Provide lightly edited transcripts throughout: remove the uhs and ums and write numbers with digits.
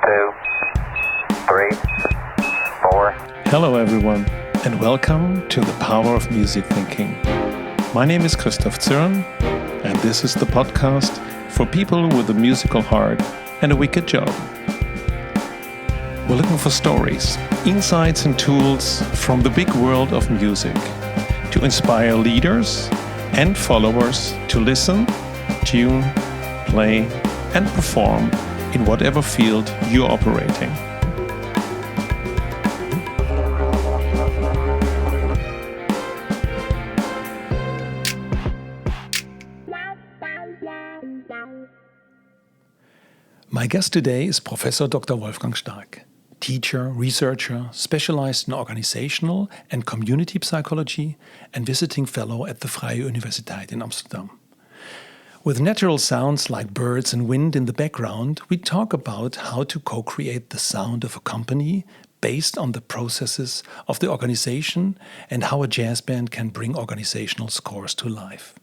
2, 3, 4. Hello everyone, and welcome to the Power of Music Thinking. My name is Christoph Zürn, and this is the podcast for people with a musical heart and a wicked job. We're looking for stories, insights and tools from the big world of music to inspire leaders and followers to listen, tune, play and perform in whatever field you're operating. My guest today is Professor Dr. Wolfgang Stark, teacher, researcher, specialized in organizational and community psychology and visiting fellow at the Vrije Universiteit in Amsterdam. With natural sounds like birds and wind in the background, we talk about how to co-create the sound of a company based on the processes of the organization and how a jazz band can bring organizational scores to life.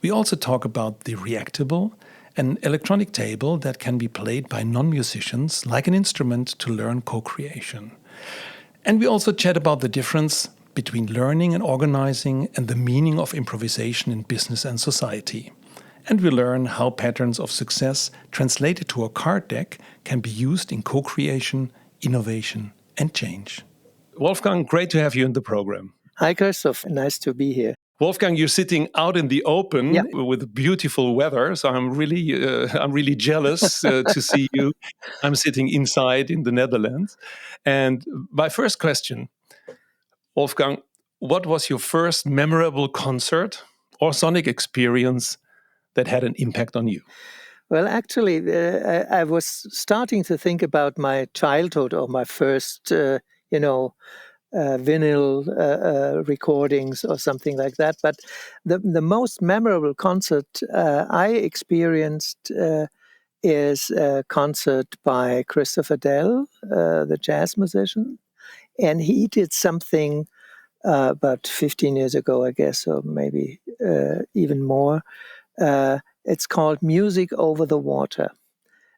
We also talk about the reactable, an electronic table that can be played by non-musicians like an instrument to learn co-creation. And we also chat about the difference between learning and organizing and the meaning of improvisation in business and society. And we learn how patterns of success translated to a card deck can be used in co-creation, innovation, and change. Wolfgang, great to have you in the program. Hi, Christoph. Nice to be here. Wolfgang, you're sitting out in the open with beautiful weather, so I'm really jealous to see you. I'm sitting inside in the Netherlands. And my first question, Wolfgang, what was your first memorable concert or sonic experience that had an impact on you? Well, actually, I was starting to think about my childhood or my first, vinyl recordings or something like that. But the most memorable concert I experienced is a concert by Christopher Dell, the jazz musician. And he did something about 15 years ago, I guess, or maybe even more. It's called Music Over the Water.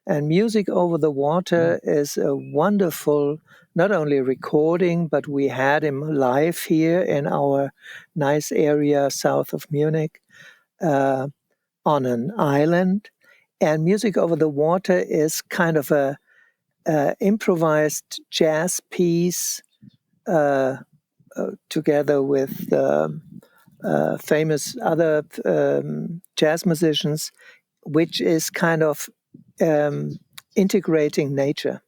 And Music Over the Water is a wonderful, not only recording, but we had him live here in our nice area south of Munich on an island. And Music Over the Water is kind of a improvised jazz piece together with famous other jazz musicians, which is kind of integrating nature.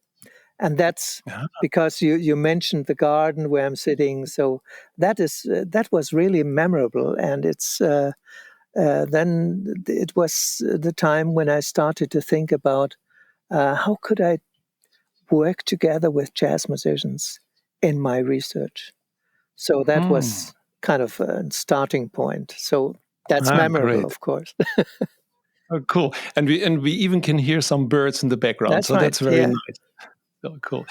And that's because you mentioned the garden where I'm sitting. So that was really memorable. And it's then it was the time when I started to think about how could I work together with jazz musicians in my research. So that was kind of a starting point. So that's memorable, great. Of course. Oh, cool. And we even can hear some birds in the background. That's so right, that's very nice. Oh, cool.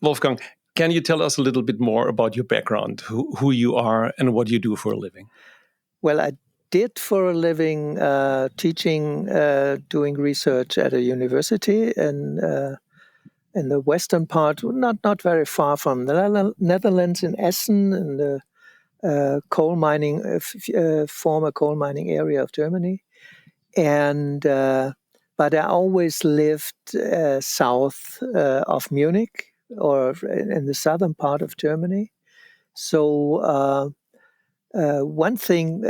Wolfgang, can you tell us a little bit more about your background, who you are and what you do for a living? Well, I did for a living teaching, doing research at a university in the western part, not very far from the Netherlands, in Essen, in the coal mining, former coal mining area of Germany. And but I always lived south of Munich, or in the southern part of Germany. So one thing,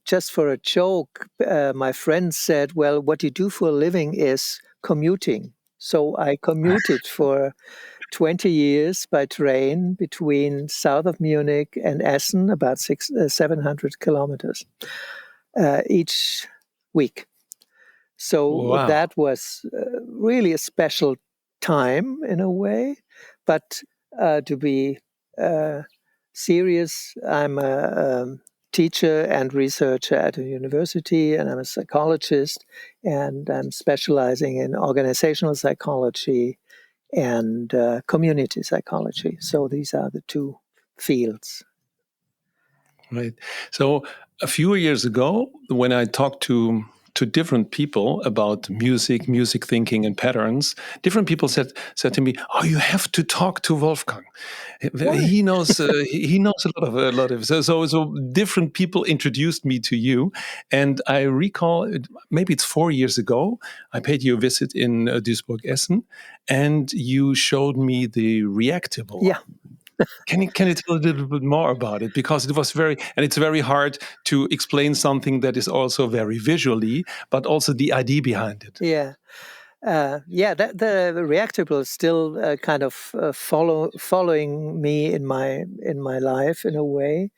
just for a joke, my friend said, well, what you do for a living is commuting. So I commuted for 20 years by train between south of Munich and Essen, about 700 kilometers each week. So that was really a special time in a way. But to be serious, I'm a teacher and researcher at a university, and I'm a psychologist, and I'm specializing in organizational psychology and community psychology. So these are the two fields. Right. So a few years ago, when I talked to to different people about music thinking, and patterns, different people said to me, "Oh, you have to talk to Wolfgang. He knows a lot of." So different people introduced me to you, and I recall maybe it's 4 years ago. I paid you a visit in Duisburg, Essen, and you showed me the reactable. Yeah. Can you tell a little bit more about it? Because it's very hard to explain something that is also very visually, but also the idea behind it. Yeah. That the reactable is still kind of following me in my life in a way.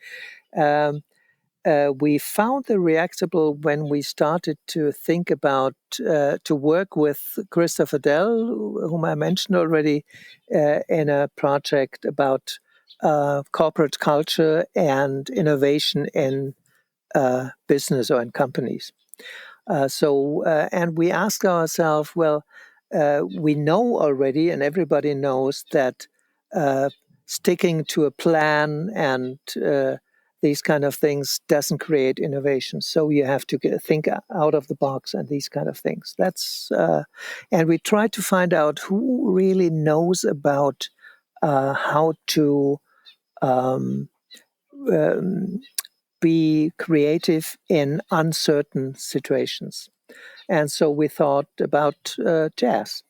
We found the reactable when we started to think about to work with Christopher Dell, whom I mentioned already, in a project about corporate culture and innovation in business or in companies. And we asked ourselves, well, we know already, and everybody knows that sticking to a plan and these kind of things doesn't create innovation. So you have to think out of the box and these kind of things. And we try to find out who really knows about how to be creative in uncertain situations. And so we thought about jazz.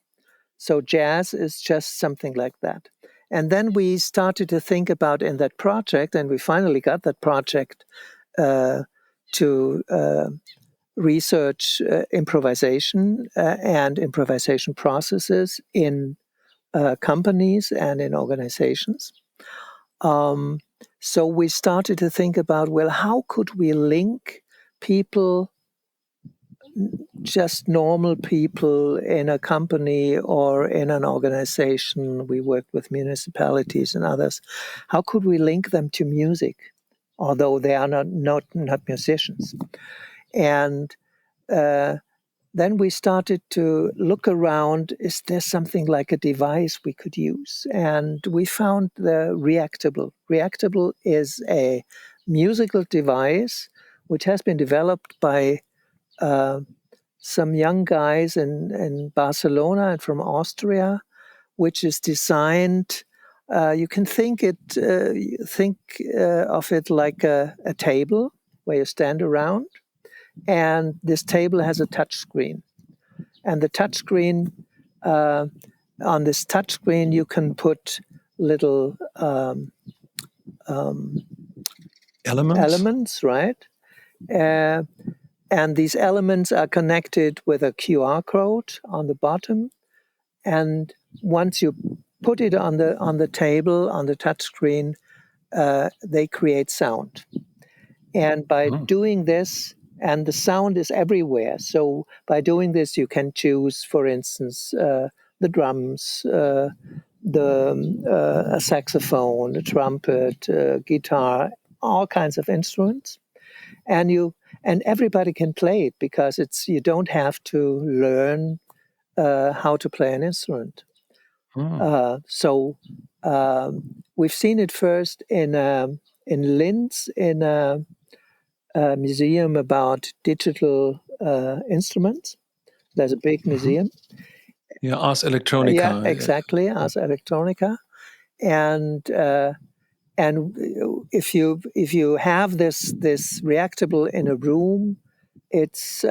So jazz is just something like that. And then we started to think about in that project, and we finally got that project to research improvisation and improvisation processes in companies and in organizations. So we started to think about, well, how could we link people, just normal people in a company or in an organization? We worked with municipalities and others. How could we link them to music, although they are not musicians? And then we started to look around, is there something like a device we could use? And we found the reactable. Reactable is a musical device which has been developed by some young guys in Barcelona and from Austria, which is designed. You can think of it like a table where you stand around, and this table has a touch screen. And the touch screen, on this touch screen, you can put little elements, right? And these elements are connected with a QR code on the bottom. And once you put it on the table, on the touch screen, they create sound. And by doing this, and the sound is everywhere. So by doing this, you can choose, for instance, the drums, a saxophone, a trumpet, guitar, all kinds of instruments. And everybody can play it because you don't have to learn how to play an instrument. So we've seen it first in Linz in a museum about digital instruments. There's a big museum. Yeah, Ars Electronica. Yeah, exactly, Ars Electronica. And if you have this reactable in a room, it's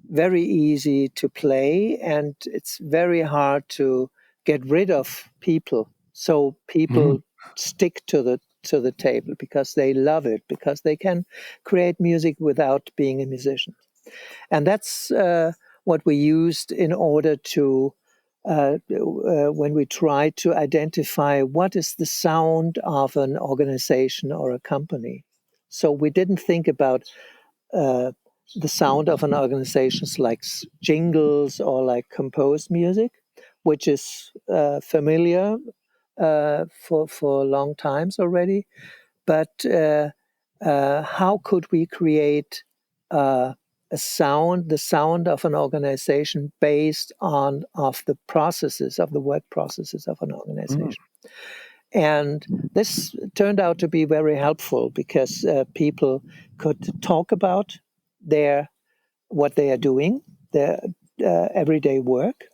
very easy to play, and it's very hard to get rid of people. So people stick to the table because they love it, because they can create music without being a musician. And that's what we used in order to, when we try to identify what is the sound of an organization or a company. So we didn't think about the sound of an organization like jingles or like composed music, which is familiar for long times already. But how could we create the sound of an organization based on the work processes of an organization? And this turned out to be very helpful because people could talk about their what they are doing, their everyday work,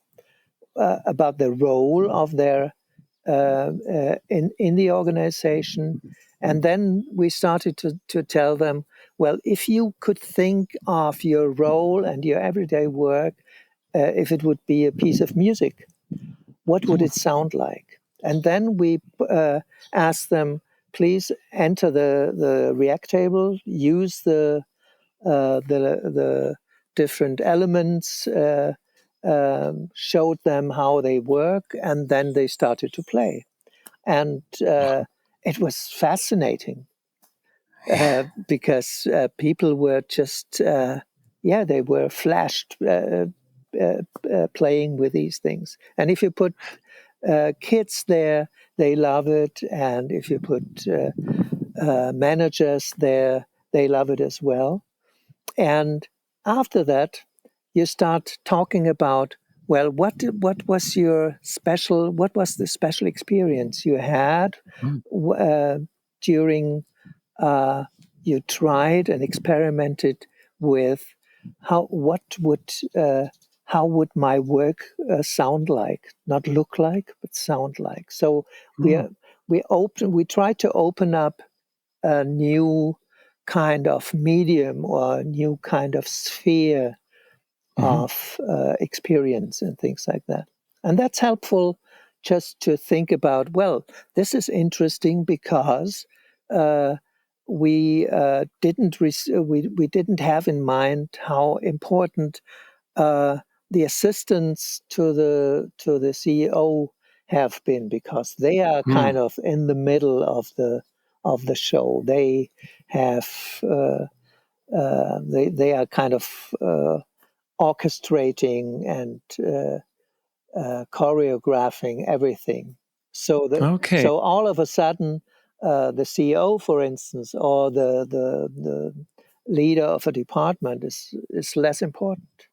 about the role of their in the organization. And then we started to tell them, well, if you could think of your role and your everyday work, if it would be a piece of music, what would it sound like? And then we asked them, please enter the React table, use the different elements, showed them how they work, and then they started to play. And it was fascinating because people were just, they were flashed playing with these things. And if you put kids there, they love it. And if you put managers there, they love it as well. And after that, you start talking about, well, what was your special? What was the special experience you had during you tried and experimented with how would my work sound like? Not look like, but sound like. So we try to open up a new kind of medium or a new kind of sphere of experience and things like that. And that's helpful just to think about, well, this is interesting because we didn't have in mind how important the assistants to the CEO have been, because they are kind of in the middle of the show. They have they are kind of orchestrating and choreographing everything. So so all of a sudden, the CEO, for instance, or the leader of a department is less important.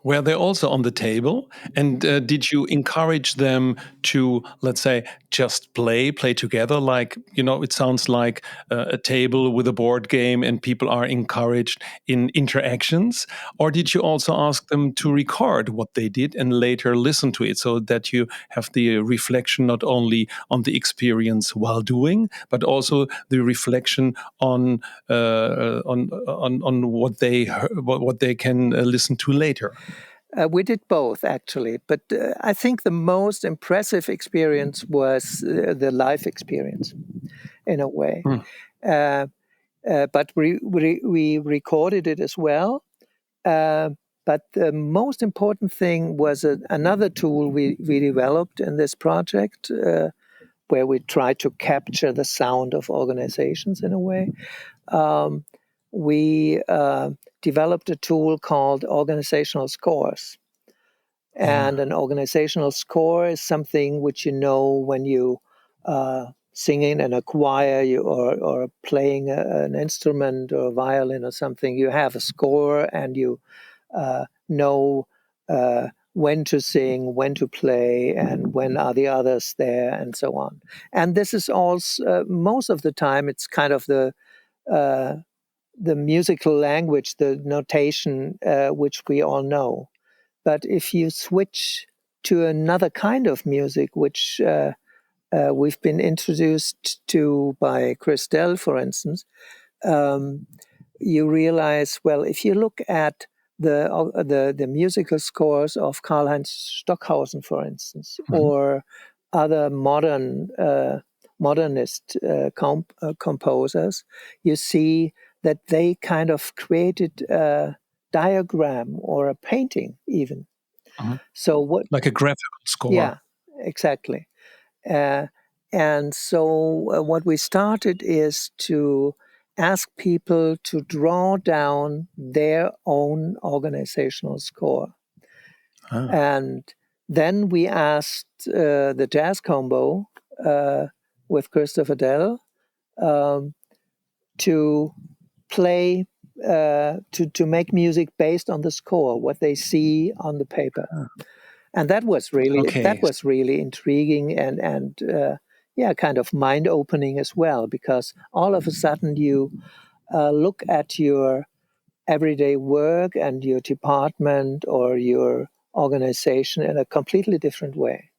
Were they also on the table? And did you encourage them to, let's say, just play together? Like, it sounds like a table with a board game and people are encouraged in interactions. Or did you also ask them to record what they did and later listen to it, so that you have the reflection not only on the experience while doing, but also the reflection on what they can listen to later? We did both, actually. But I think the most impressive experience was the live experience, in a way. But we recorded it as well. But the most important thing was another tool we developed in this project, where we tried to capture the sound of organizations in a way. We developed a tool called organizational scores. And an organizational score is something which when you singing in a choir or playing an instrument or a violin or something, you have a score and you know when to sing, when to play, and when are the others there, and so on. And this is also, most of the time, it's kind of the musical language, the notation, which we all know. But if you switch to another kind of music, which we've been introduced to by Chris Dell, for instance, you realize, well, if you look at the musical scores of Karl-Heinz Stockhausen, for instance, or other modernist composers, you see that they kind of created a diagram or a painting even. So what, like a graphical score? Yeah, exactly. And so what we started is to ask people to draw down their own organizational score. And then we asked the jazz combo with Christopher Dell to play, to make music based on the score, what they see on the paper. And that was really intriguing and kind of mind-opening as well, because all of a sudden you look at your everyday work and your department or your organization in a completely different way.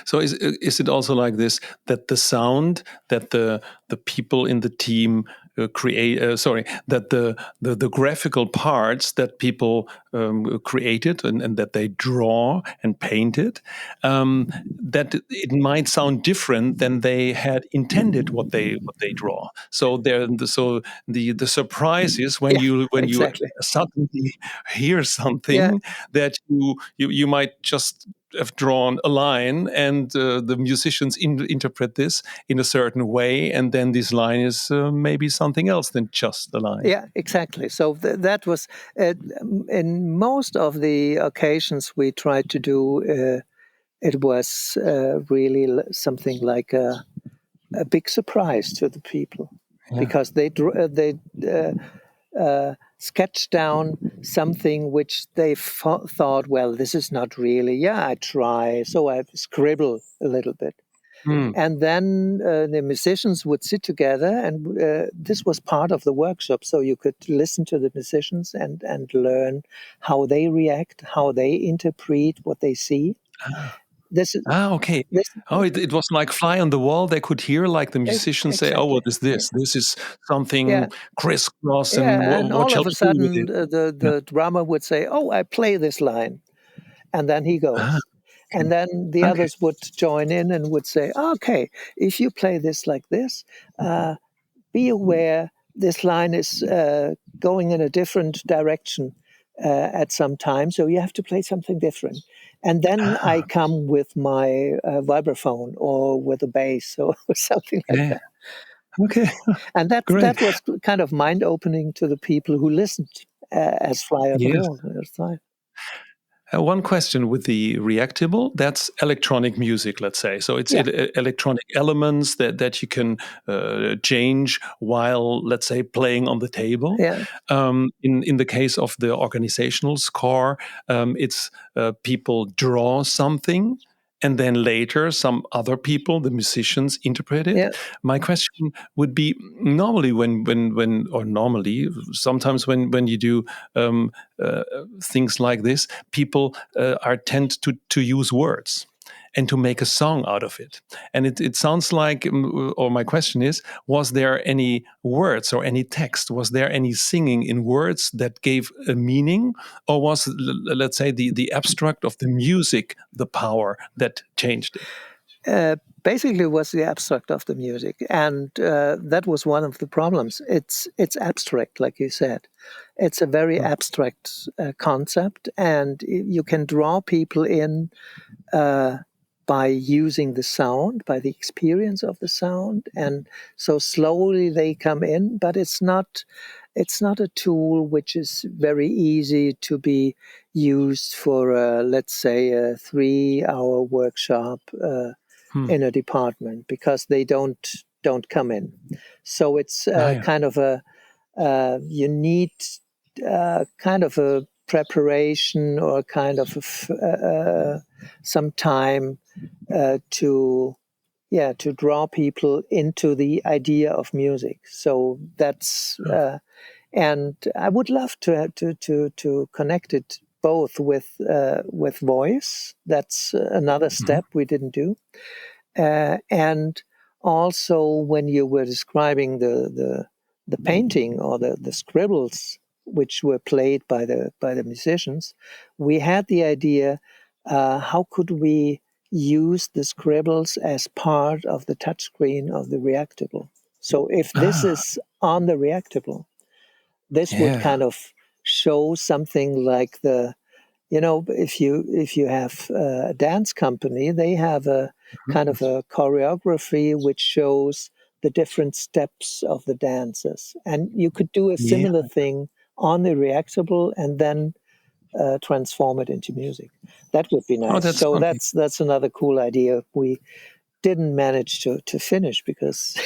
So is it also like this, that the sound that the people in the team create? That the graphical parts that people created and that they draw and painted, that it might sound different than they had intended what they draw. So the surprise is when you Exactly. suddenly hear Yeah, something that you might just have drawn a line, and the musicians interpret this in a certain way, and then this line is maybe something else than just a line. yeah, exactly. So that was in most of the occasions we tried to do. It was really something like a big surprise to the people, Yeah. because they sketched down something which they thought, well, this is not really. Yeah, I try, so I scribble a little bit. Mm. And then the musicians would sit together, and this was part of the workshop. So you could listen to the musicians and learn how they react, how they interpret what they see. This is Okay. this Oh, it was like fly on the wall. They could hear like the musicians say, "Oh, exactly. what is this? This is Yeah, something crisscross, and yeah. And what all shall of a we do with sudden, it?" Yeah. the drummer would say, "Oh, I play this line," and then he Ah, goes. And then the okay. others would join in and would say, "Okay, if you play this like this, be aware this line is going in a different direction at some time, so you have to play something different." And then I Ah, come with my vibraphone or with a bass or something like yeah. that. Okay. And Great. that was kind of mind opening to the people who listened as fly on the Yes. wall. One question with the reactable, that's electronic music, let's say. So it's Yeah, electronic elements that you can change while, let's say, playing on the table. yeah, In the case of the organizational score, it's people draw something, and then later some other people, the musicians, interpret it. yeah, My question would be, normally normally sometimes when you do uh, things like this, people are tend to use words and to make a song out of it. And it sounds like, or my question is, was there any words or any text? Was there any singing in words that gave a meaning? Or was, let's say, the abstract of the music the power that changed it? basically was the abstract of the music, and that was one of the problems. It's abstract, like you said. It's a very Mm. abstract concept, and you can draw people in uh, by using the sound, by the experience of the sound, and so slowly they come in. But it's not a tool which is very easy to be used for, let's say, a 3-hour workshop Hmm. in a department, because they don't come in. So it's Yeah. kind of a you need kind of a preparation or kind of some time to to draw people into the idea of music. So that's and I would love to connect it both with voice. That's another Mhm. step we didn't do, and also when you were describing the painting or the scribbles which were played by the musicians, we had the idea, how could we use the scribbles as part of the touchscreen of the reactable. So if this Ah, is on the reactable, this would yeah. kind of show something like if you have a dance company, they have a kind of a choreography which shows the different steps of the dances, and you could do a Yeah. similar thing on the reactable and then transform it into music. That would be Oh, nice. that's So something. that's another cool idea we didn't manage to finish because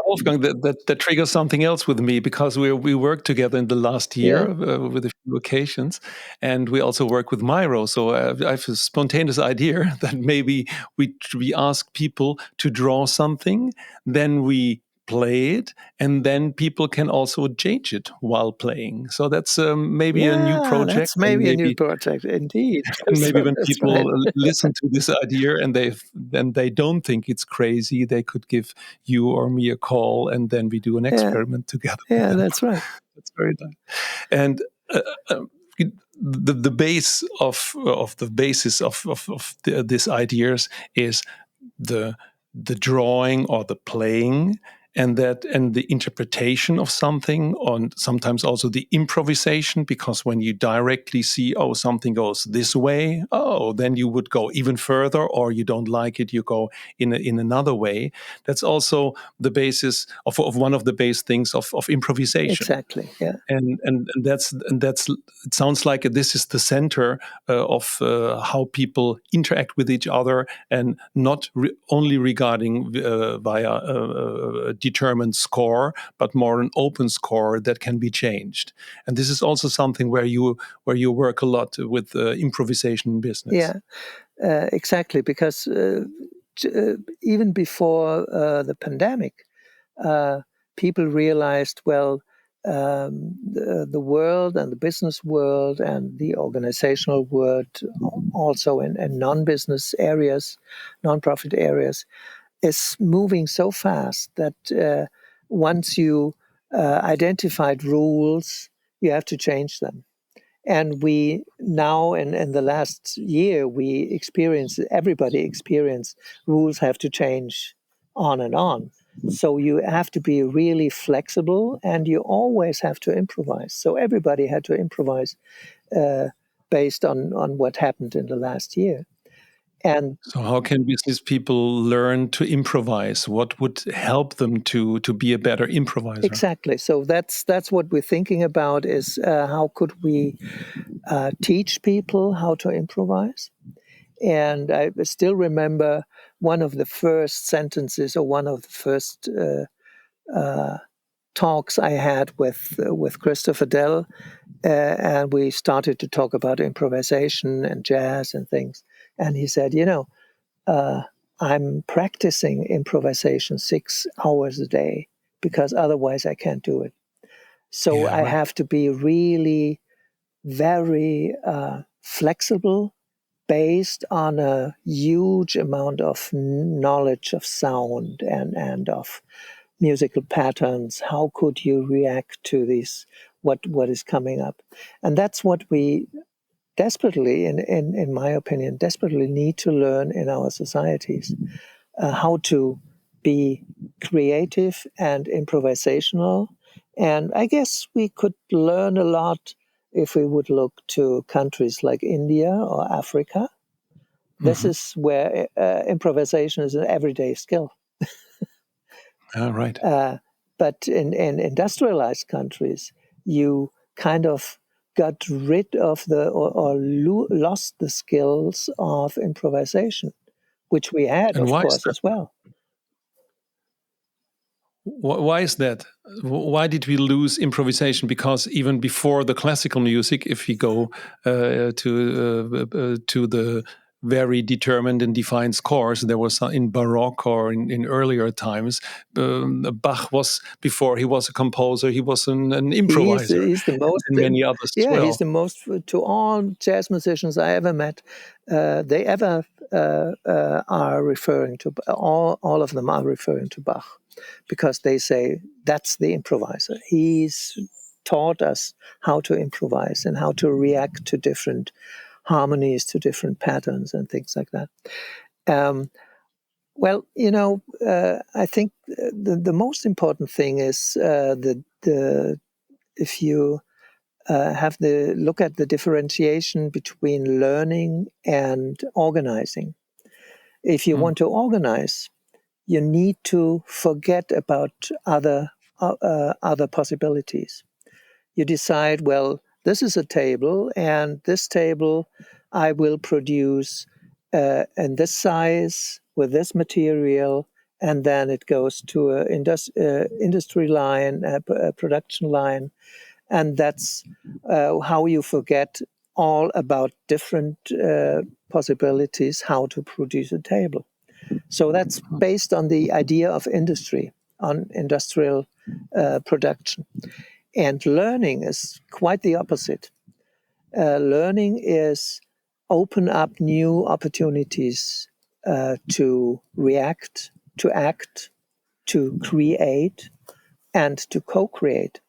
Wolfgang, that triggers something else with me, because we worked together in the last yeah, year with a few occasions, and we also work with Myro. So I have a spontaneous idea that maybe we ask people to draw something, then we play it, and then people can also change it while playing. So that's maybe a new Yeah, project, that's maybe a new project indeed. and maybe So when that's people right. listen to this idea and they don't think it's crazy, they could give you or me a call, and then we do an Yeah, experiment together. yeah, that's right. That's very nice. And uh, the base of the basis of these ideas is the drawing or the playing, and the interpretation of something, and sometimes also the improvisation, because when you directly see, oh, something goes this way, oh, then you would go even further, or you don't like it, you go in another way. That's also the basis of one of the base things of improvisation. Exactly. Yeah. And that's it sounds like this is the center of how people interact with each other, and not only regarding via a determined score, but more an open score that can be changed. And this is also something where you work a lot with improvisation in business. Yeah. Exactly. Because even before the pandemic, people realized, well, the world and the business world and the organizational world, also in non-business areas, non-profit areas, is moving so fast that once you identified rules, you have to change them. And we now, in the last year, everybody experience rules have to change on and on. So you have to be really flexible, and you always have to improvise. So everybody had to improvise based on what happened in the last year. And So how can business people learn to improvise? What would help them to be a better improviser? exactly, so that's what we're thinking about: is how could we teach people how to improvise? And I still remember one of the first sentences, or one of the first talks I had with Christopher Dell, and we started to talk about improvisation and jazz and things. And he said, I'm practicing improvisation 6 hours a day, because otherwise I can't do it. So Yeah, I right. have to be really very flexible, based on a huge amount of knowledge of sound and of musical patterns. How could you react to this, what is coming up? And that's what we desperately, in my opinion, desperately need to learn in our societies, how to be creative and improvisational. And I guess we could learn a lot if we would look to countries like India or Africa. This Hmm. is where improvisation is an everyday skill. Right. But in industrialized countries, you kind of got rid of lost the skills of improvisation, which we had, And of why is course, that? as well. Why is that? Why did we lose improvisation? Because even before the classical music, if we go to the very determined and defined scores, there was in Baroque or in earlier times, Bach was, before he was a composer, he was an improviser, He's the most, and many others as yeah, he's well. the most, to all jazz musicians I ever met, they ever are referring to, all of them are referring to Bach, because they say that's the improviser. He's taught us how to improvise and how to react to different harmonies, to different patterns and things like that. Um, well, I think the most important thing is the if you have the look at the differentiation between learning and organizing. If you Mm. want to organize, you need to forget about other possibilities. You decide, well, this is a table, and this table I will produce in this size with this material, and then it goes to an industry line, a production line, and that's how you forget all about different possibilities how to produce a table. So that's based on the idea of industry, on industrial production. And learning is quite the opposite. Learning is open up new opportunities to react, to act, to create, and to co-create.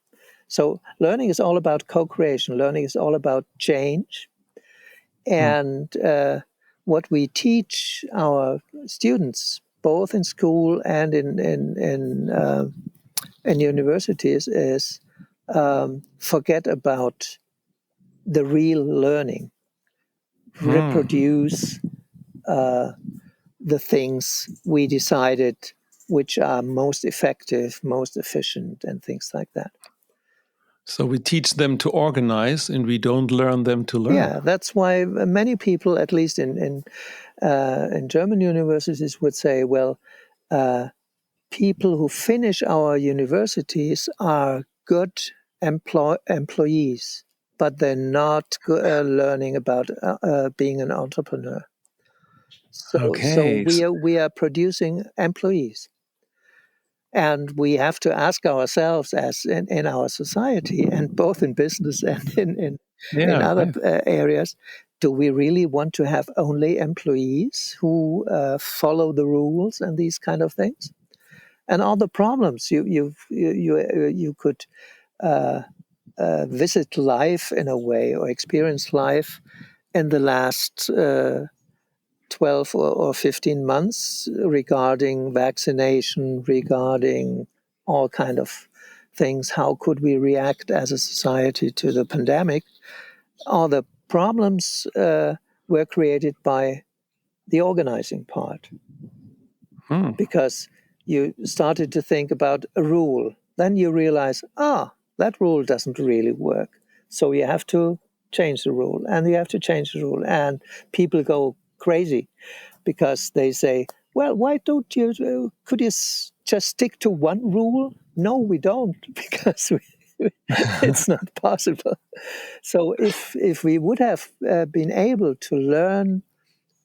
So learning is all about co-creation. Learning is all about change. And what we teach our students, both in school and in universities, is forget about the real learning. Reproduce the things we decided which are most effective, most efficient, and things like that. So we teach them to organize, and we don't learn them to learn. Yeah, that's why many people, at least in German universities, would say, well, people who finish our universities are good employees, but they're not learning about being an entrepreneur. So we are producing employees. And we have to ask ourselves, as in our society, and both in business and in other areas, do we really want to have only employees who follow the rules and these kind of things? And all the problems you could visit life in a way, or experience life in the last 12 or 15 months regarding vaccination, regarding all kind of things. How could we react as a society to the pandemic? All the problems were created by the organizing part. Because you started to think about a rule. Then you realize, that rule doesn't really work. So you have to change the rule, and you have to change the rule. And people go crazy because they say, well, why don't you, could you just stick to one rule? No, we don't, because it's not possible. So if we would have been able to learn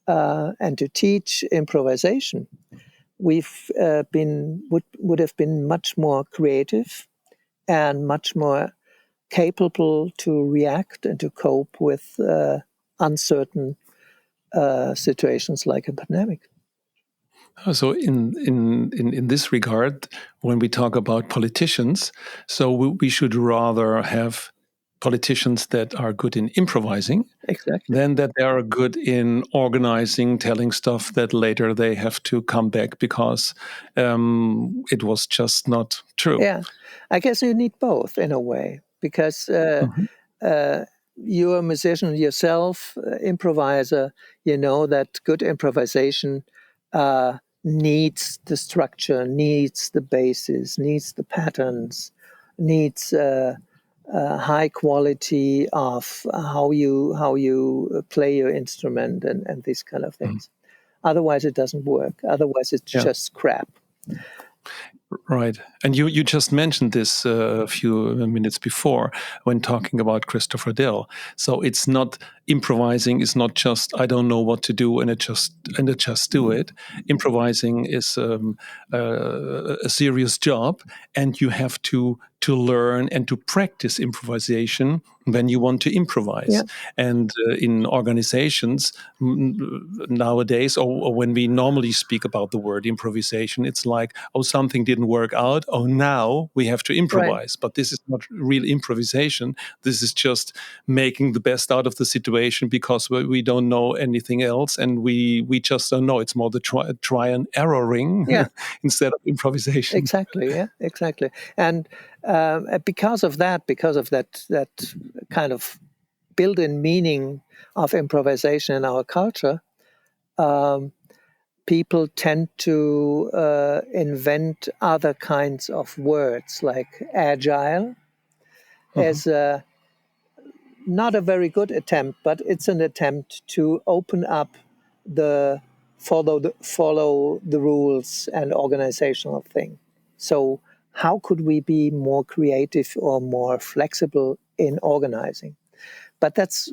and to teach improvisation, we've would have been much more creative and much more capable to react and to cope with uncertain situations like a pandemic. So in this regard, when we talk about politicians, so we should rather have politicians that are good in improvising, exactly, than that they are good in organizing, telling stuff that later they have to come back because it was just not true. Yeah, I guess you need both in a way, because you're a musician yourself, improviser. You know that good improvisation needs the structure, needs the basis, needs the patterns, needs high quality of how you play your instrument and these kind of things. Otherwise, it doesn't work. Otherwise, it's just crap. Right. And you just mentioned this a few minutes before when talking about Christopher Dill. So it's not improvising is not just I don't know what to do and I just do it. Improvising is a serious job, and you have to learn and to practice improvisation when you want to improvise. Yeah. And in organizations nowadays, or when we normally speak about the word improvisation, it's like, oh, something didn't work out. Oh, now we have to improvise. Right. But this is not real improvisation. This is just making the best out of the situation because we don't know anything else, and we just don't know. It's more the try and erroring instead of improvisation. Exactly. Yeah. Exactly. And because of that kind of built-in meaning of improvisation in our culture, people tend to invent other kinds of words, like agile, as not a very good attempt, but it's an attempt to open up the follow the rules and organizational thing. So how could we be more creative or more flexible in organizing? But that's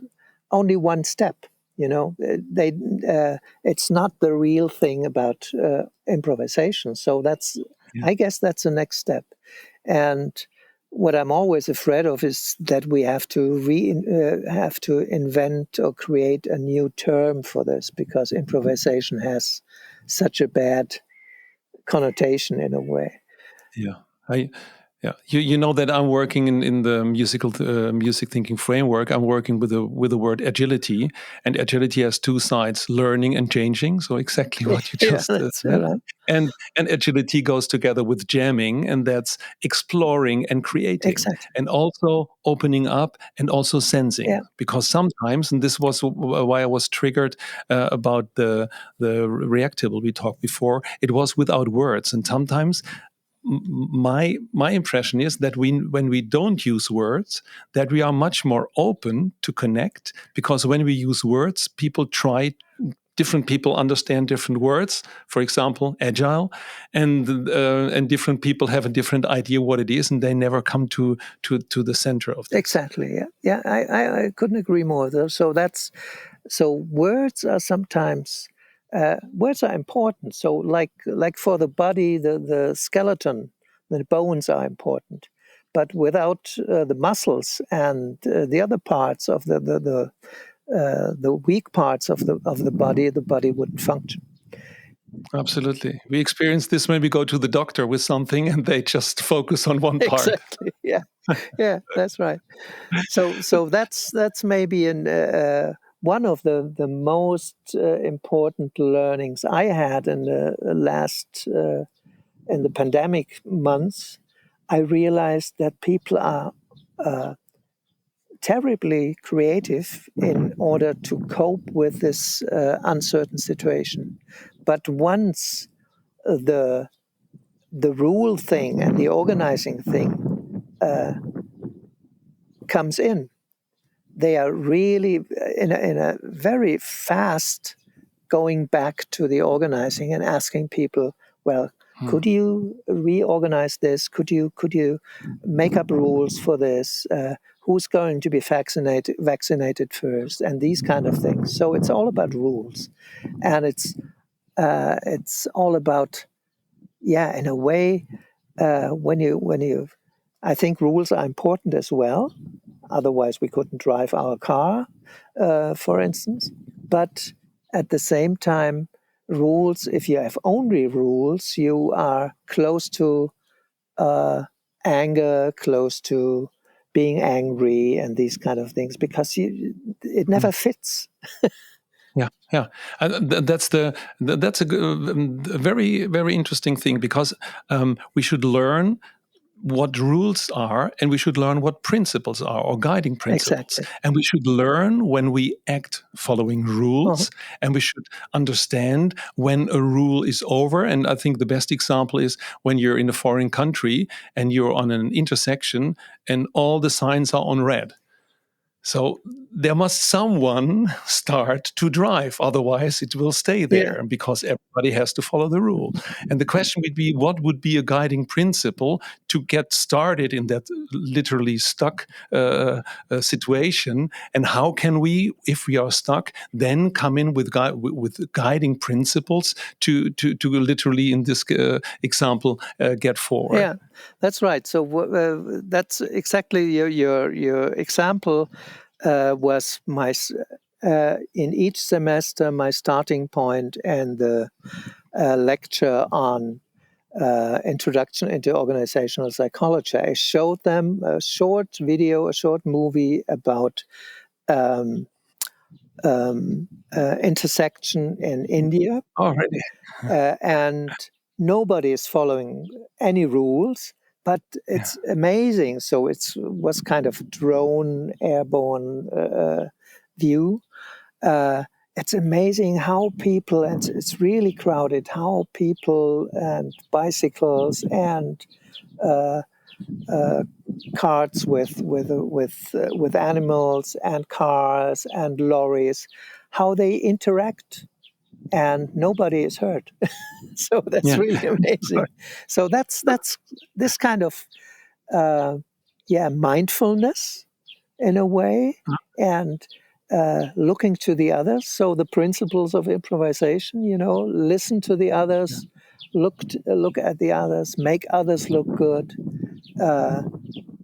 only one step. You know, it's not the real thing about improvisation. So that's I guess that's the next step. And what I'm always afraid of is that we have to invent or create a new term for this, because improvisation has such a bad connotation in a way. Yeah, you know that I'm working in the music thinking framework. I'm working with the word agility, and agility has two sides: learning and changing. So exactly what you Yeah, just that's said. right. And agility goes together with jamming, and that's exploring and creating, Exactly. and also opening up and also sensing. Yeah. Because sometimes, and this was why I was triggered about the reactable we talked before, it was without words, and sometimes my impression is that when we don't use words, that we are much more open to connect, because when we use words, different people understand different words. For example, agile, and different people have a different idea what it is, and they never come to the center of this. Exactly. Yeah. I couldn't agree more. Though. So words are sometimes words are important. So like for the body, the skeleton, the bones are important. But without the muscles and the other parts of the weak parts of the body wouldn't function. Absolutely, we experience this when we go to the doctor with something, and they just focus on one part. Exactly. Yeah. Yeah. That's right. So that's maybe one of the most important learnings I had in the last in the pandemic months. I realized that people are terribly creative in order to cope with this uncertain situation. But once the rule thing and the organizing thing comes in, they are really in a very fast going back to the organizing and asking people, well, could you reorganize this? Could you make up rules for this? Who's going to be vaccinated first? And these kind of things. So it's all about rules, and it's all about, yeah, in a way, when you, I think rules are important as well. Otherwise, we couldn't drive our car, for instance. But at the same time, rules, if you have only rules, you are close to anger, close to being angry and these kind of things, because it never fits. Yeah. That's a very very interesting thing, because we should learn what rules are, and we should learn what principles are, or guiding principles. Exactly. And we should learn when we act following rules, and we should understand when a rule is over. And I think the best example is when you're in a foreign country and you're on an intersection and all the signs are on red. So there must someone start to drive, otherwise it will stay there, Yeah. because everybody has to follow the rule. And the question would be, what would be a guiding principle to get started in that literally stuck situation? And how can we, if we are stuck, then come in with guiding principles to literally, in this example, get forward? Yeah, that's right. So that's exactly your example was in each semester my starting point, and the lecture on introduction into organizational psychology. I showed them a short video, a short movie about um, intersection in India, Already. and nobody is following any rules, but Yeah. it's amazing. So it was kind of drone airborne view. It's amazing how people, and it's really crowded, how people and bicycles and carts with animals and cars and lorries, how they interact, and nobody is hurt. So that's Yeah. really amazing. So that's this kind of mindfulness in a way, and looking to the others. So the principles of improvisation, listen to the others, look at the others, make others look good.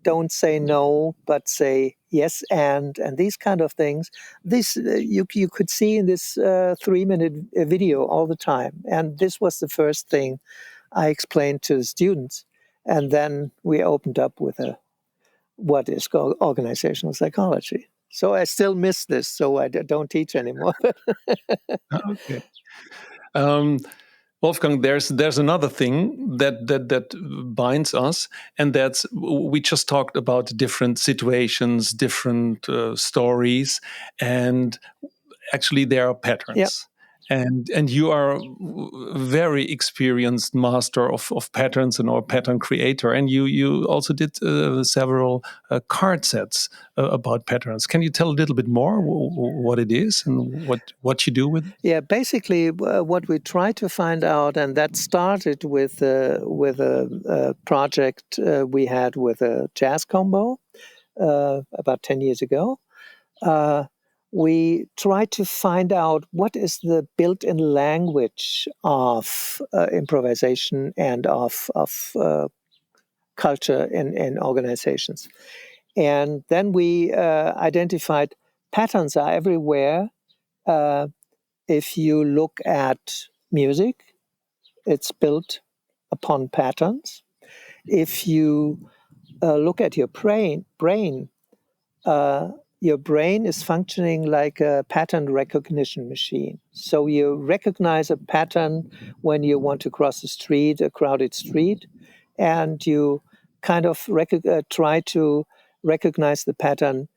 Don't say no, but say yes and these kind of things. This you could see in this 3-minute video all the time, and this was the first thing I explained to the students, and then we opened up with what is called organizational psychology. So I still miss this, so I don't teach anymore. Okay. Wolfgang, there's another thing that binds us, and that's we just talked about different situations, different stories, and actually there are Yeah. patterns. And you are a very experienced master of patterns and or pattern creator. And you also did several card sets about patterns. Can you tell a little bit more what it is and what you do with it? Yeah, basically, what we try to find out, and that started with a project we had with a jazz combo about 10 years ago. We try to find out what is the built-in language of improvisation and of culture in organizations. And then we identified patterns are everywhere. If you look at music, it's built upon patterns. If you look at your brain, your brain is functioning like a pattern recognition machine. So you recognize a pattern when you want to cross the street, a crowded street, and you kind of try to recognize the pattern.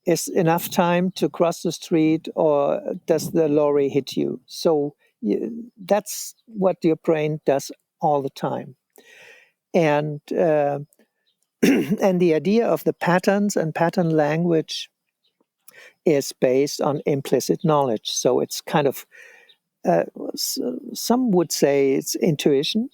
Is enough time to cross the street, or does the lorry hit you? So that's what your brain does all the time. And and the idea of the patterns and pattern language is based on implicit knowledge. So it's kind of, some would say it's intuition.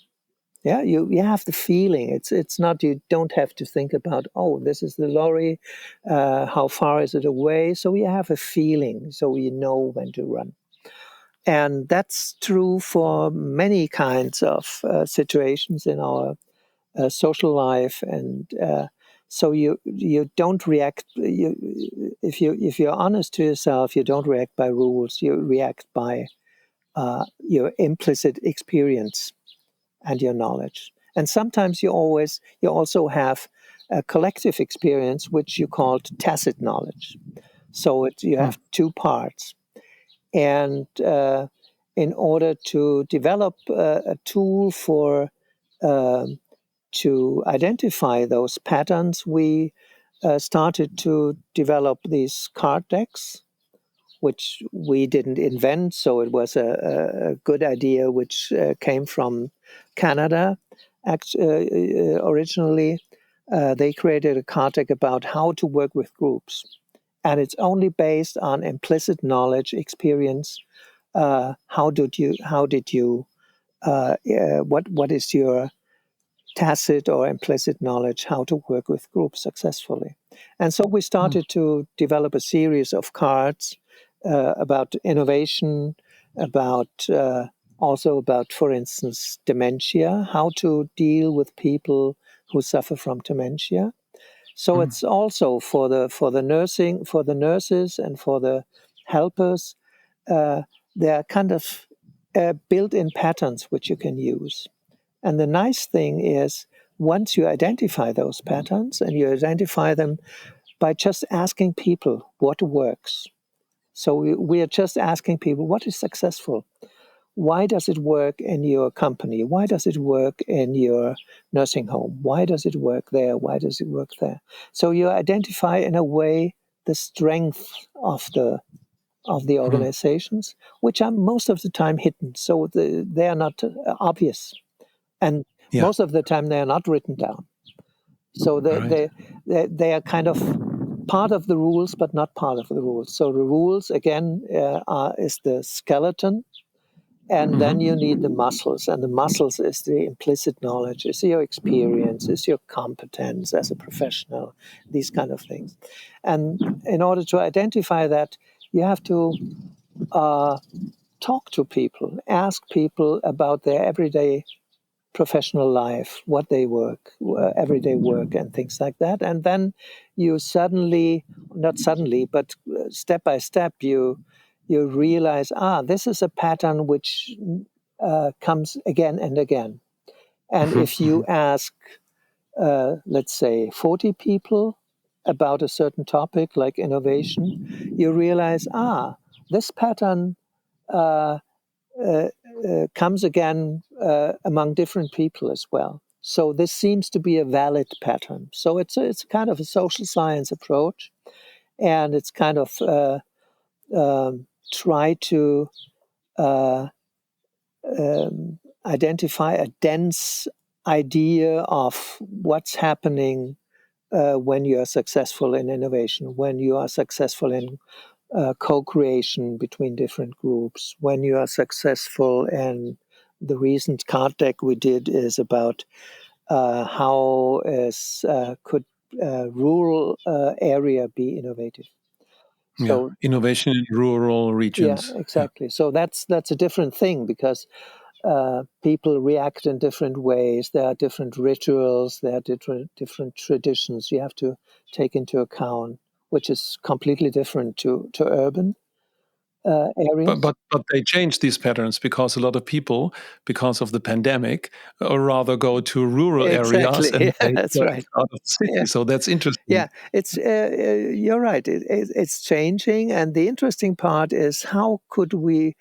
Yeah, you have the feeling. It's not, you don't have to think about, oh, this is the lorry, how far is it away? So you have a feeling, so you know when to run. And that's true for many kinds of situations in our social life, and so you don't react. If you're honest to yourself, you don't react by rules. You react by your implicit experience and your knowledge. And sometimes you also have a collective experience, which you call tacit knowledge. So you have two parts, and in order to develop a tool for to identify those patterns, we started to develop these card decks, which we didn't invent. So it was a good idea, which came from Canada. Originally, they created a card deck about how to work with groups. And it's only based on implicit knowledge, experience. What is your tacit or implicit knowledge how to work with groups successfully? And so we started to develop a series of cards about innovation, also about, for instance, dementia, how to deal with people who suffer from dementia. So it's also for the nurses and for the helpers. There are kind of built-in patterns which you can use. And the nice thing is, once you identify those patterns, and you identify them by just asking people what works. So we are just asking people, what is successful? Why does it work in your company? Why does it work in your nursing home? Why does it work there? Why does it work there? So you identify in a way the strength of the organizations, which are most of the time hidden. So they are not obvious. And most of the time they are not written down. So they are kind of part of the rules, but not part of the rules. So the rules, again, is the skeleton. And then you need the muscles, and the muscles is the implicit knowledge, is your experience, is your competence as a professional, these kind of things. And in order to identify that, you have to talk to people, ask people about their everyday professional life, what they work, everyday work, and things like that. And then you suddenly, not suddenly, but step by step, you realize, this is a pattern which comes again and again. And if you ask, let's say, 40 people about a certain topic like innovation, you realize, this pattern comes again among different people as well. So this seems to be a valid pattern. So it's kind of a social science approach, and it's kind of try to identify a dense idea of what's happening when you are successful in innovation, when you are successful in co-creation between different groups, when you are successful. And the recent card deck we did is about how could rural area be innovative. Yeah, So innovation in rural regions. yeah, exactly. So that's a different thing, because people react in different ways. There are different rituals. There are different traditions you have to take into account, which is completely different to urban areas. But they changed these patterns because a lot of people, because of the pandemic, rather go to rural areas Exactly. and Yeah, they that's work right. out of the city. Yeah, So that's interesting. yeah. It's you're right. It's changing, and the interesting part is how could we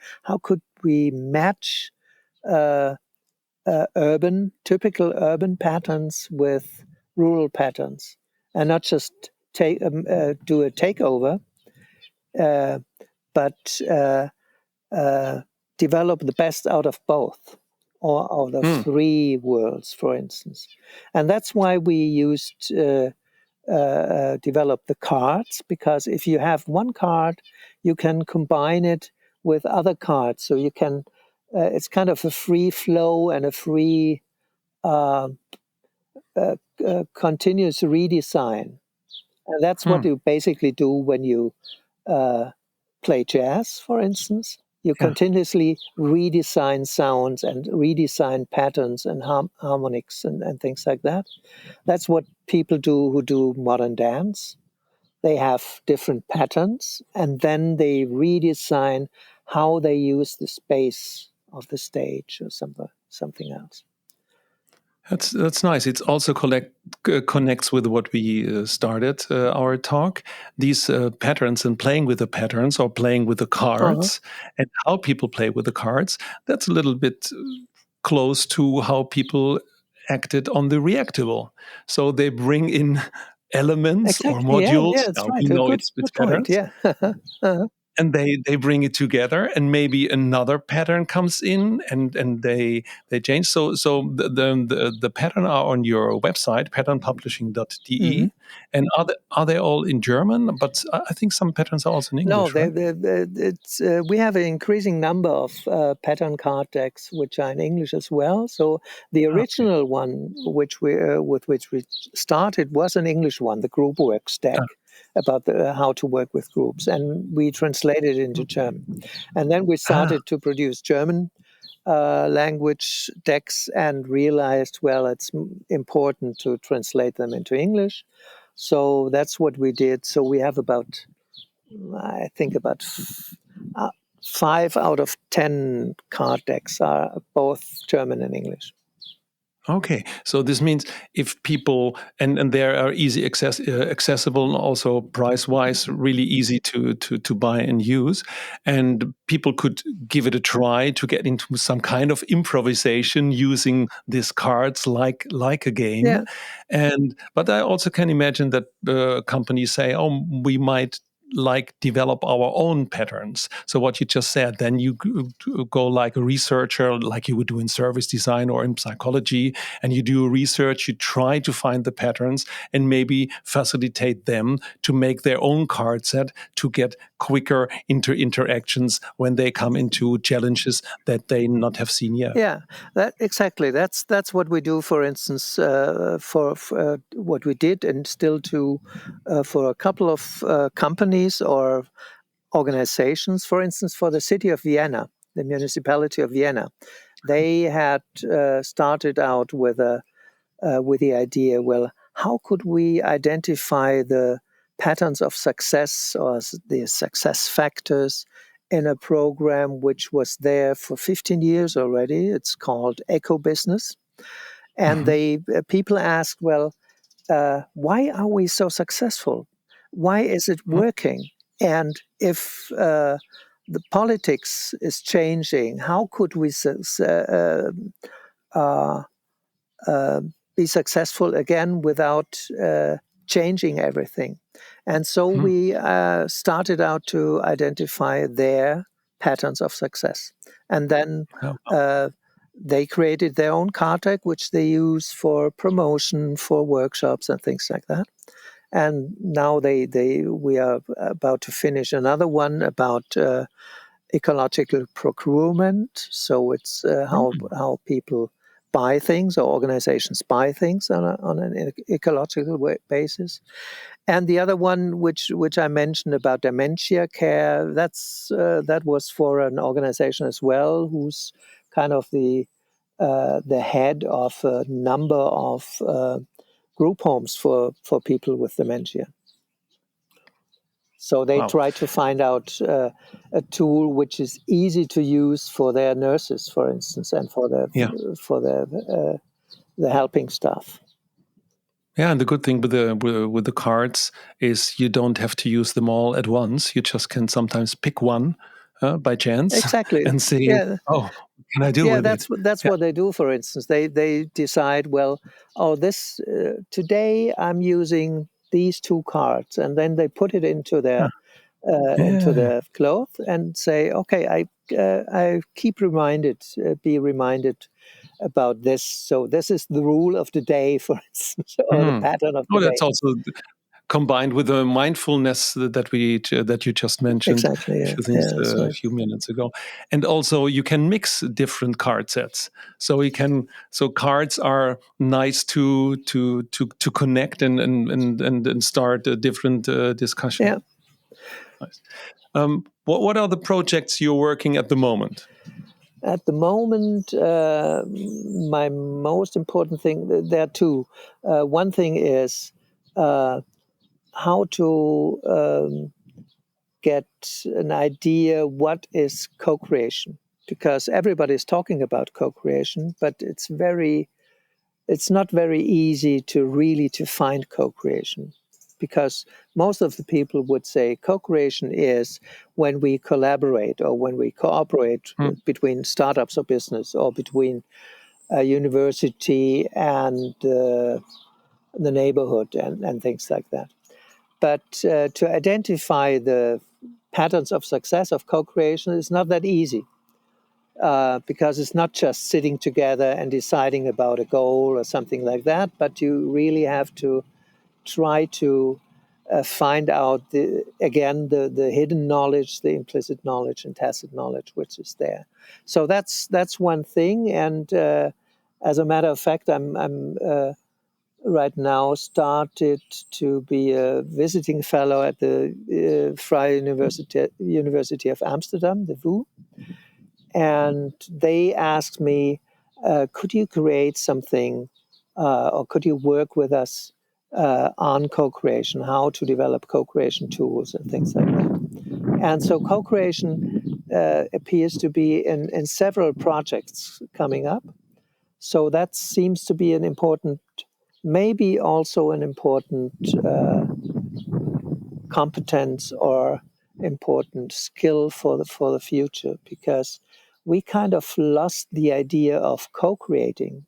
match uh, typical urban patterns with rural patterns, and not just do a takeover, uh, but develop the best out of both, or of the three worlds, for instance. And that's why we used develop the cards, because if you have one card, you can combine it with other cards. So you can, it's kind of a free flow and a free uh, continuous redesign. And that's what you basically do when you play jazz, for instance. You Yeah. continuously redesign sounds and redesign patterns and harmonics and things like that. That's what people do who do modern dance. They have different patterns, and then they redesign how they use the space of the stage or something else. That's nice. It's also connects with what we started our talk. These patterns and playing with the patterns or playing with the cards and how people play with the cards. That's a little bit close to how people acted on the reactable. So they bring in elements or Exactly. Yeah, modules. that's Now right. we A know good it's point. patterns, Yeah. and they bring it together, and maybe another pattern comes in, and they change. So the pattern are on your website, Mhm. patternpublishing.de, and are they all in German? But I think some patterns are also in No, English, right? it's we have an increasing number of pattern card decks which are in English as well. So the Okay. original one, which with which we started, was an English one, the group works deck, about how to work with groups, and we translated it into German. And then we Ah, started to produce German language decks, and realized, well, it's important to translate them into English. So that's what we did. So we have I think about 5 out of 10 card decks are both German and English. okay. So this means if people and they are easy accessible and also price wise really easy to buy and use, and people could give it a try to get into some kind of improvisation using these cards like a game. Yeah, And but I also can imagine that companies say, oh, we might like develop our own patterns. So what you just said, then you go like a researcher, like you would do in service design or in psychology, and you do research, you try to find the patterns and maybe facilitate them to make their own card set to get quicker interactions when they come into challenges that they not have seen yet. yeah, that exactly. That's what we do. For instance, for what we did and still do for a couple of companies or organizations. For instance, for the city of Vienna, the municipality of Vienna. They had started out with the idea, well, how could we identify the patterns of success or the success factors in a program which was there for 15 years already? It's called Eco Business. And people asked, well, why are we so successful? Why is it working? And if the politics is changing, how could we be successful again without changing everything? And so we started out to identify their patterns of success. And then they created their own card deck, which they use for promotion, for workshops and things like that. And now we are about to finish another one about ecological procurement. So it's how people buy things, or organizations buy things on an ecological basis. And the other one, which I mentioned about dementia care, that was for an organization as well, who's kind of the head of a number of group homes for people with dementia. So they try to find out a tool which is easy to use for their nurses, for instance, and for the helping staff. Yeah, and the good thing with the cards is you don't have to use them all at once. You just can sometimes pick one by chance, exactly, and see, oh, what can I do with it? That's what they do. For instance, they decide, well, this today I'm using these two cards, and then they put it into their cloth and say, okay, I keep be reminded about this. So this is the rule of the day, for instance, or the pattern of the day. That's also combined with the mindfulness that you just mentioned a few minutes ago. And also you can mix different card sets. So cards are nice to connect and start a different discussion. Yeah. Nice. What are the projects you're working at the moment? At the moment, my most important thing, there are two. One thing is how to get an idea what is co-creation, because everybody is talking about co-creation, but it's not very easy to find co-creation, because most of the people would say co-creation is when we collaborate or when we cooperate between startups or business, or between a university and the neighborhood and things like that. But to identify the patterns of success of co-creation is not that easy, because it's not just sitting together and deciding about a goal or something like that, but you really have to try to find out the hidden knowledge, the implicit knowledge and tacit knowledge which is there. So that's one thing. And as a matter of fact, I'm right now started to be a visiting fellow at the Vrije Universiteit of Amsterdam, the VU. And they asked me, could you create something or could you work with us on co-creation, how to develop co-creation tools and things like that. And so co-creation appears to be in several projects coming up. So that seems to be an important, maybe also an important competence or important skill for the future, because we kind of lost the idea of co-creating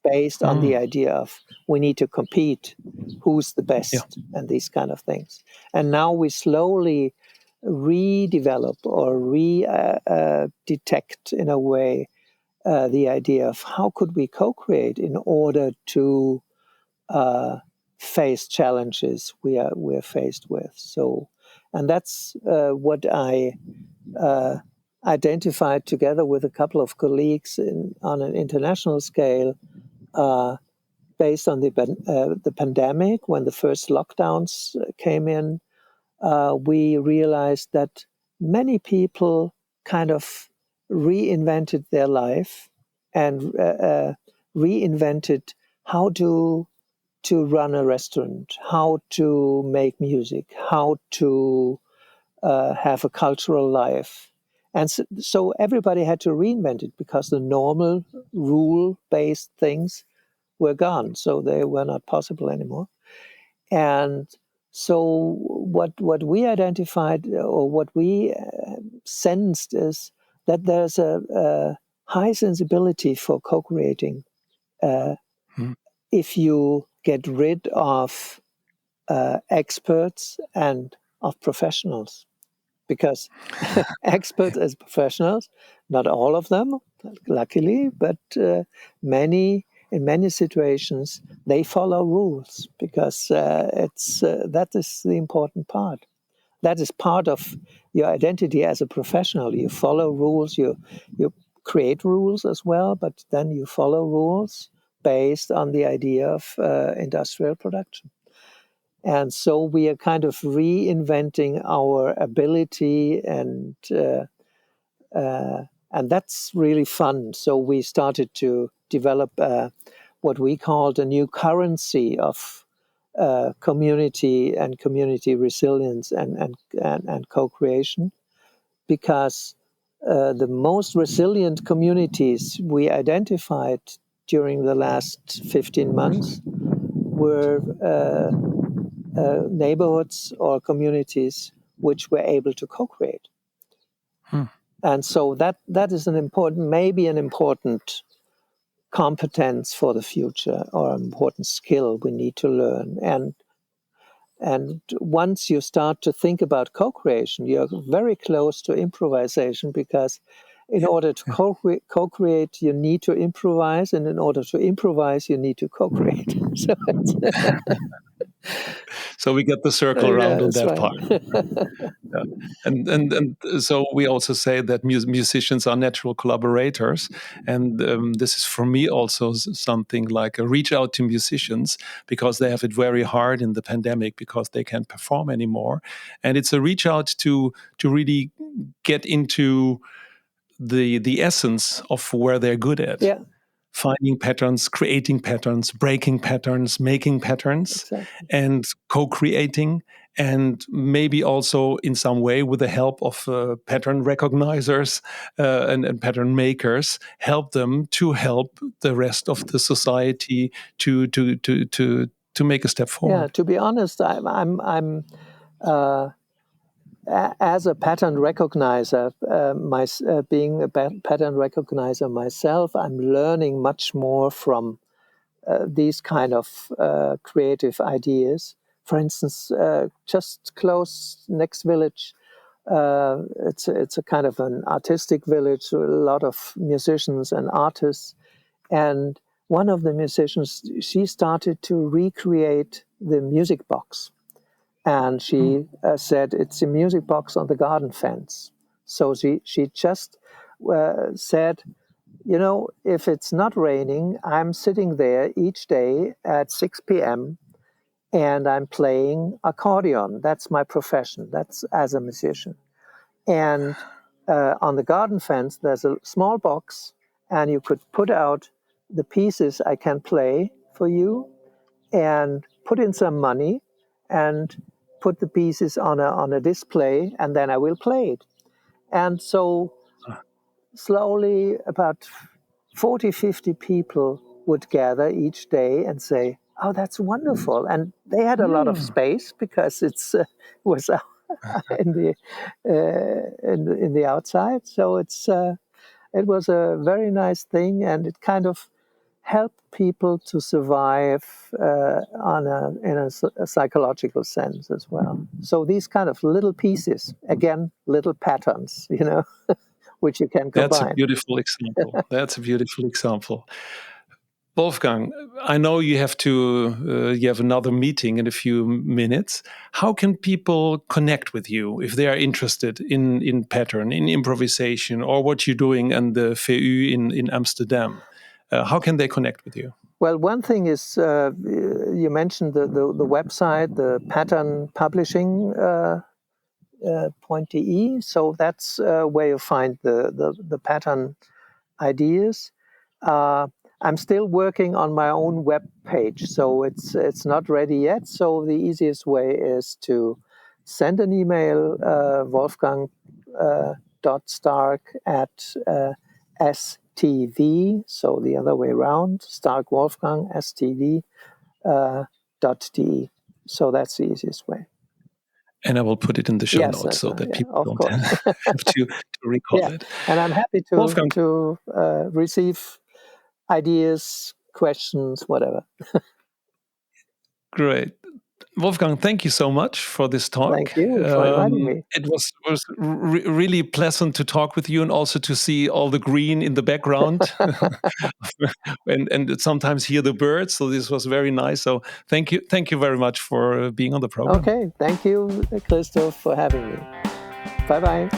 based on the idea of we need to compete, who's the best, and these kind of things. And now we slowly redevelop or detect in a way the idea of how could we co-create in order to face challenges we're faced with. So, and that's what I identified together with a couple of colleagues on an international scale, based on the pandemic. When the first lockdowns came in, we realized that many people kind of reinvented their life and reinvented how to run a restaurant, how to make music, how to have a cultural life. And so everybody had to reinvent it because the normal rule-based things were gone. So they were not possible anymore. And so what we identified or what we sensed is that there's a high sensibility for co-creating if you get rid of experts and of professionals. Because experts as professionals, not all of them, luckily, but in many situations, they follow rules because that is the important part. That is part of your identity as a professional. You follow rules, you create rules as well, but then you follow rules based on the idea of industrial production. And so we are kind of reinventing our ability, and that's really fun. So we started to develop what we called a new currency of community and community resilience and co-creation, because the most resilient communities we identified during the last 15 months were neighborhoods or communities which were able to co-create. And so that is maybe an important competence for the future, or an important skill we need to learn. And once you start to think about co-creation, you're very close to improvisation, because in order to co-create, you need to improvise, and in order to improvise, you need to co-create. So So we get the circle around on that's that right. part. Yeah. And so we also say that musicians are natural collaborators, and this is for me also something like a reach out to musicians, because they have it very hard in the pandemic because they can't perform anymore, and it's a reach out to really get into the essence of where they're good at. Yeah. Finding patterns, creating patterns, breaking patterns, making patterns, Exactly. and co-creating, and maybe also in some way with the help of pattern recognizers and pattern makers, help them to help the rest of the society to make a step forward. Yeah, to be honest, I'm as a pattern recognizer, being a pattern recognizer myself, I'm learning much more from these kind of creative ideas. For instance, just close next village, it's a kind of an artistic village with a lot of musicians and artists. And one of the musicians, she started to recreate the music box. And she said, it's a music box on the garden fence. So she just said, if it's not raining, I'm sitting there each day at 6 p.m. and I'm playing accordion. That's my profession. That's as a musician. And on the garden fence, there's a small box, and you could put out the pieces I can play for you, and put in some money, and put the pieces on a display, and then I will play it. And so slowly about 40, 50 people would gather each day and say, oh, that's wonderful. And they had a lot of space because it was in the outside. So it was a very nice thing, and it kind of help people to survive in a psychological sense as well. So these kind of little pieces, again, little patterns, which you can combine. That's a beautiful example. That's a beautiful example. Wolfgang, I know you have another meeting in a few minutes. How can people connect with you if they are interested in pattern, in improvisation, or what you're doing in the VU in Amsterdam? How can they connect with you? Well, one thing is, you mentioned the website, the pattern publishing .de. So that's where you find the pattern ideas. I'm still working on my own web page, so it's not ready yet. So the easiest way is to send an email, Wolfgang.Stark at STV, so the other way around, Stark Wolfgang, STV, .de. So that's the easiest way. And I will put it in the show notes so that people don't have to recall it. And I'm happy to Wolfgang, to receive ideas, questions, whatever. great. Wolfgang, thank you so much for this talk. Thank you for inviting me. It was really pleasant to talk with you and also to see all the green in the background and sometimes hear the birds. So this was very nice. So thank you very much for being on the program. Okay, thank you, Christoph, for having me. Bye-bye.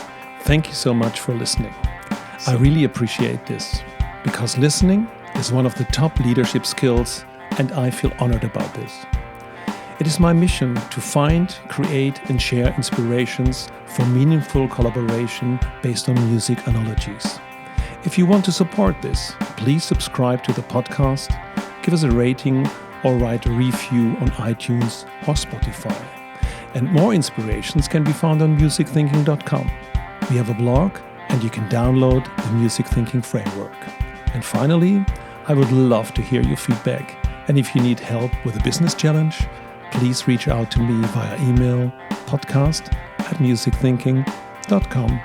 Thank you so much for listening. I really appreciate this because listening is one of the top leadership skills, and I feel honored about this. It is my mission to find, create, and share inspirations for meaningful collaboration based on music analogies. If you want to support this, please subscribe to the podcast, give us a rating, or write a review on iTunes or Spotify. And more inspirations can be found on musicthinking.com. We have a blog, and you can download the Music Thinking Framework. And finally, I would love to hear your feedback. And if you need help with a business challenge, please reach out to me via email podcast@musicthinking.com.